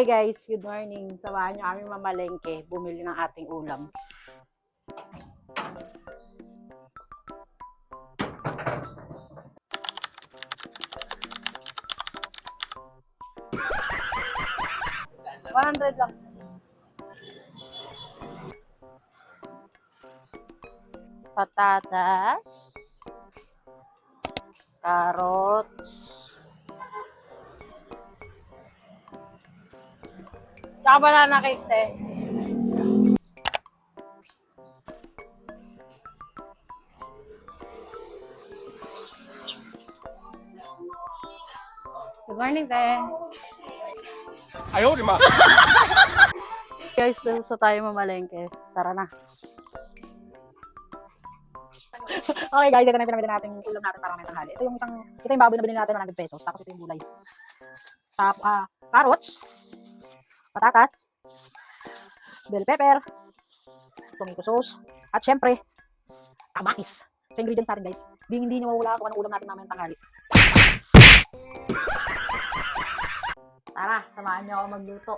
Hi guys, good morning. Samahan niyo kami mamalengke, bumili ng ating ulam. $100 lang. Patatas, carrots, tsaka banana cake, te. Good morning, te. Ayaw, di ma. Guys, dito sa tayo mamalengke. Tara na. Okay guys, ito na yung pinamili natin ulam natin para may tanghali. Ito yung baboy na binili natin ng 100 pesos. Tapos ito yung gulay. Carrots, patatas, bell pepper, tomato sauce, at syempre, kamatis. Sa ingredients natin guys. Hindi nyo mawala kung anong ulam natin namin tanghali. Tara, samahan nyo ako magluto.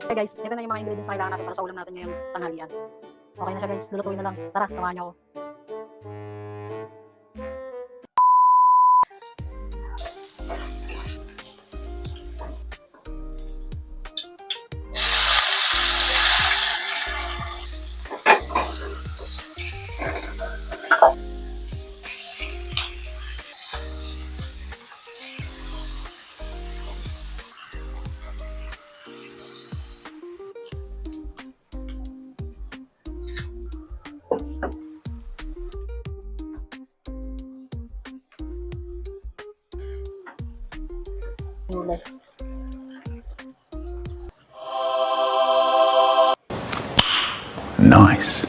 Okay guys, ito na yung mga ingredients na kailangan natin para sa ulam natin ngayong tanghalian. Okay na siya guys, lulutuin na lang. Tara, samahan nyo ako. Gulay. Nice.